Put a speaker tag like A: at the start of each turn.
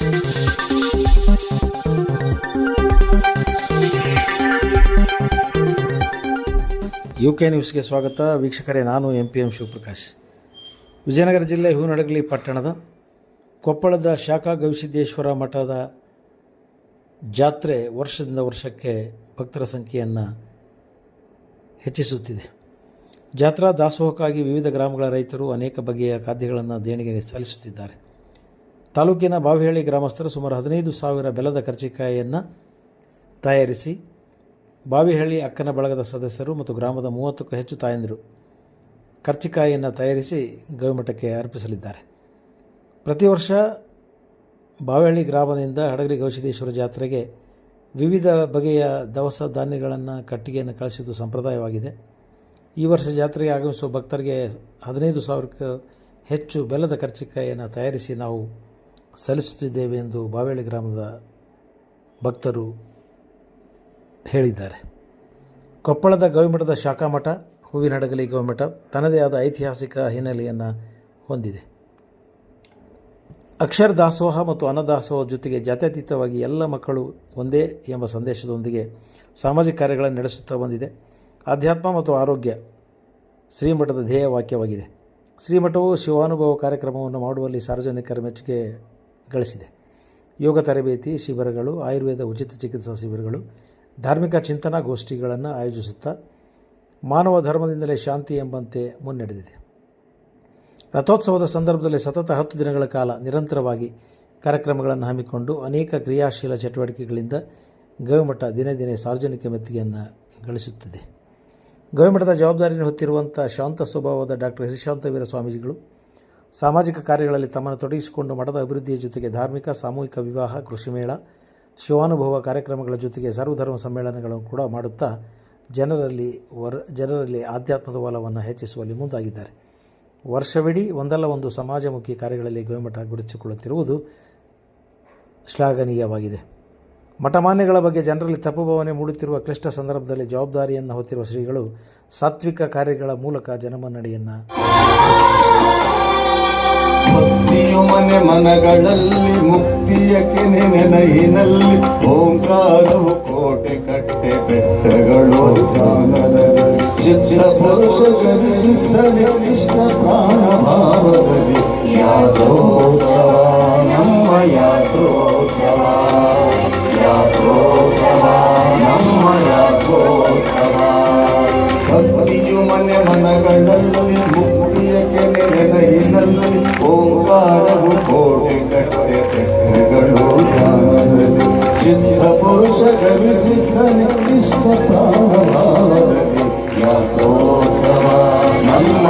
A: UK ನ್ಯೂಸ್ಗೆ ಸ್ವಾಗತ. ವೀಕ್ಷಕರೇ, ನಾನು MPM ಶಿವಪ್ರಕಾಶ್. ವಿಜಯನಗರ ಜಿಲ್ಲೆ ಹೂವಿನಡಗಲಿ ಪಟ್ಟಣದ ಕೊಪ್ಪಳದ ಶಾಖಾ ಗವಿಸಿದ್ದೇಶ್ವರ ಮಠದ ಜಾತ್ರೆ ವರ್ಷದಿಂದ ವರ್ಷಕ್ಕೆ ಭಕ್ತರ ಸಂಖ್ಯೆಯನ್ನು ಹೆಚ್ಚಿಸುತ್ತಿದೆ. ಜಾತ್ರಾ ದಾಸೋಹಕ್ಕಾಗಿ ವಿವಿಧ ಗ್ರಾಮಗಳ ರೈತರು ಅನೇಕ ಬಗೆಯ ಖಾದ್ಯಗಳನ್ನು ದೇಣಿಗೆ ಸಲ್ಲಿಸುತ್ತಿದ್ದಾರೆ. ತಾಲೂಕಿನ ಬಾವಿಹಳ್ಳಿ ಗ್ರಾಮಸ್ಥರು ಸುಮಾರು 15,000 ಬೆಲ್ಲದ ಕರ್ಜಿಕಾಯಿಯನ್ನು ತಯಾರಿಸಿ ಬಾವಿಹಳ್ಳಿ ಅಕ್ಕನ ಬಳಗದ ಸದಸ್ಯರು ಮತ್ತು ಗ್ರಾಮದ 30ಕ್ಕೂ ಹೆಚ್ಚು ತಾಯಂದಿರು ಕರ್ಜಿಕಾಯಿಯನ್ನು ತಯಾರಿಸಿ ಗವಿಮಠಕ್ಕೆ ಅರ್ಪಿಸಲಿದ್ದಾರೆ. ಪ್ರತಿ ವರ್ಷ ಬಾವಿಹಳ್ಳಿ ಗ್ರಾಮದಿಂದ ಹಡಗಲಿ ಗವಿಸಿದ್ದೇಶ್ವರ ಜಾತ್ರೆಗೆ ವಿವಿಧ ಬಗೆಯ ದವಸ ಧಾನ್ಯಗಳನ್ನು ಕಟ್ಟಿಗೆಯನ್ನು ಕಳಿಸುವುದು ಸಂಪ್ರದಾಯವಾಗಿದೆ. ಈ ವರ್ಷ ಜಾತ್ರೆಗೆ ಆಗಮಿಸುವ ಭಕ್ತರಿಗೆ 15,000ಕ್ಕೂ ಹೆಚ್ಚು ಬೆಲ್ಲದ ಕರ್ಜಿಕಾಯಿಯನ್ನು ತಯಾರಿಸಿ ನಾವು ಸಲ್ಲಿಸುತ್ತಿದ್ದೇವೆ ಎಂದು ಬಾವಿಹಳ್ಳಿ ಗ್ರಾಮದ ಭಕ್ತರು ಹೇಳಿದ್ದಾರೆ. ಕೊಪ್ಪಳದ ಗವಿಮಠದ ಶಾಖಾ ಮಠ ಹೂವಿನಡಗಲಿ ಗವಿಮಠ ತನ್ನದೇ ಆದ ಐತಿಹಾಸಿಕ ಹಿನ್ನೆಲೆಯನ್ನು ಹೊಂದಿದೆ. ಅಕ್ಷರ ದಾಸೋಹ ಮತ್ತು ಅನ್ನದಾಸೋಹ ಜೊತೆಗೆ ಜಾತ್ಯತೀತವಾಗಿ ಎಲ್ಲ ಮಕ್ಕಳು ಒಂದೇ ಎಂಬ ಸಂದೇಶದೊಂದಿಗೆ ಸಾಮಾಜಿಕ ಕಾರ್ಯಗಳನ್ನು ನಡೆಸುತ್ತಾ ಬಂದಿದೆ. ಆಧ್ಯಾತ್ಮ ಮತ್ತು ಆರೋಗ್ಯ ಶ್ರೀಮಠದ ಧ್ಯೇಯ ವಾಕ್ಯವಾಗಿದೆ. ಶ್ರೀಮಠವು ಶಿವಾನುಭವ ಕಾರ್ಯಕ್ರಮವನ್ನು ಮಾಡುವಲ್ಲಿ ಸಾರ್ವಜನಿಕರ ಮೆಚ್ಚುಗೆ ಗಳಿಸಿದೆ. ಯೋಗ ತರಬೇತಿ ಶಿಬಿರಗಳು, ಆಯುರ್ವೇದ ಉಚಿತ ಚಿಕಿತ್ಸಾ ಶಿಬಿರಗಳು, ಧಾರ್ಮಿಕ ಚಿಂತನಾ ಗೋಷ್ಠಿಗಳನ್ನು ಆಯೋಜಿಸುತ್ತಾ ಮಾನವ ಧರ್ಮದಿಂದಲೇ ಶಾಂತಿ ಎಂಬಂತೆ ಮುನ್ನಡೆದಿದೆ. ರಥೋತ್ಸವದ ಸಂದರ್ಭದಲ್ಲಿ ಸತತ 10 ದಿನಗಳ ಕಾಲ ನಿರಂತರವಾಗಿ ಕಾರ್ಯಕ್ರಮಗಳನ್ನು ಹಮ್ಮಿಕೊಂಡು ಅನೇಕ ಕ್ರಿಯಾಶೀಲ ಚಟುವಟಿಕೆಗಳಿಂದ ಗವಿಮಠ ದಿನೇ ದಿನೇ ಸಾರ್ವಜನಿಕ ಮೆಚ್ಚುಗೆಯನ್ನು ಗಳಿಸುತ್ತಿದೆ. ಗವಿಮಠದ ಜವಾಬ್ದಾರಿಯನ್ನು ಹೊತ್ತಿರುವಂಥ ಶಾಂತ ಸ್ವಭಾವದ ಡಾಕ್ಟರ್ ಹಿರಿಶಾಂತವೀರ ಸ್ವಾಮೀಜಿಗಳು ಸಾಮಾಜಿಕ ಕಾರ್ಯಗಳಲ್ಲಿ ತಮ್ಮನ್ನು ತೊಡಗಿಸಿಕೊಂಡು ಮಠದ ಅಭಿವೃದ್ಧಿಯ ಜೊತೆಗೆ ಧಾರ್ಮಿಕ, ಸಾಮೂಹಿಕ ವಿವಾಹ, ಕೃಷಿಮೇಳ, ಶಿವಾನುಭವ ಕಾರ್ಯಕ್ರಮಗಳ ಜೊತೆಗೆ ಸರ್ವಧರ್ಮ ಸಮ್ಮೇಳನಗಳನ್ನು ಕೂಡ ಮಾಡುತ್ತಾ ಜನರಲ್ಲಿ ಆಧ್ಯಾತ್ಮದ ಒಲವನ್ನು ಹೆಚ್ಚಿಸುವಲ್ಲಿ ಮುಂದಾಗಿದ್ದಾರೆ. ವರ್ಷವಿಡೀ ಒಂದಲ್ಲ ಒಂದು ಸಮಾಜಮುಖಿ ಕಾರ್ಯಗಳಲ್ಲಿ ಗವಿಮಠ ಗುರುತಿಸಿಕೊಳ್ಳುತ್ತಿರುವುದು ಶ್ಲಾಘನೀಯವಾಗಿದೆ. ಮಠಮಾನ್ಯಗಳ ಬಗ್ಗೆ ಜನರಲ್ಲಿ ತಪ್ಪು ಭಾವನೆ ಮೂಡುತ್ತಿರುವ ಕ್ಲಿಷ್ಟ ಸಂದರ್ಭದಲ್ಲಿ ಜವಾಬ್ದಾರಿಯನ್ನು ಹೊತ್ತಿರುವ ಶ್ರೀಗಳು ಸಾತ್ವಿಕ ಕಾರ್ಯಗಳ ಮೂಲಕ ಜನಮನ್ನಣೆಯನ್ನು
B: ಭಕ್ತಿಯು ಮನೆ ಮನಗಳಲ್ಲಿ ಮುಕ್ತಿಯ ಕೆನೆ ನೆನಹಿನಲ್ಲಿ ಓಂಕಾರವು ಕೋಟೆ ಕಟ್ಟೆ ಬೆಟ್ಟಗಳು ಧ್ಯಾನದಲ್ಲಿ ಚಿತ್ತ ಪುರುಷ ಗವಿಸಿದ್ದರೆ ಇಷ್ಟ ಪ್ರಾಣ ಭಾವದಲ್ಲಿ ಯಾತ್ರೋತ್ಸವ ನಮ್ಮ ಯಾತ್ರೋತ್ಸವ ಯಾತ್ರೋತ್ಸವ ನಮ್ಮ ಯಾತ್ರೋತ್ಸವ. ಭಕ್ತಿಯು ಮನೆ ಮನಗಳಲ್ಲಿ ಮುಕ್ತಿಯ ಕೆನೆ ನೆನಹಿನಲ್ಲಿ ಓಂಕಾರವು ಕೋಟೆ ಕಟ್ಟೆ ಬೆಟ್ಟಗಳು ಧ್ಯಾನದಲ್ಲಿ ಚಿತ್ತ ಪುರುಷ ಗವಿಸಿದ್ದನೆ ಇಷ್ಟ ಪ್ರಾಣ ಭಾವದಲ್ಲಿ ಯಾತ್ರೋತ್ಸವ ನಮ್ಮ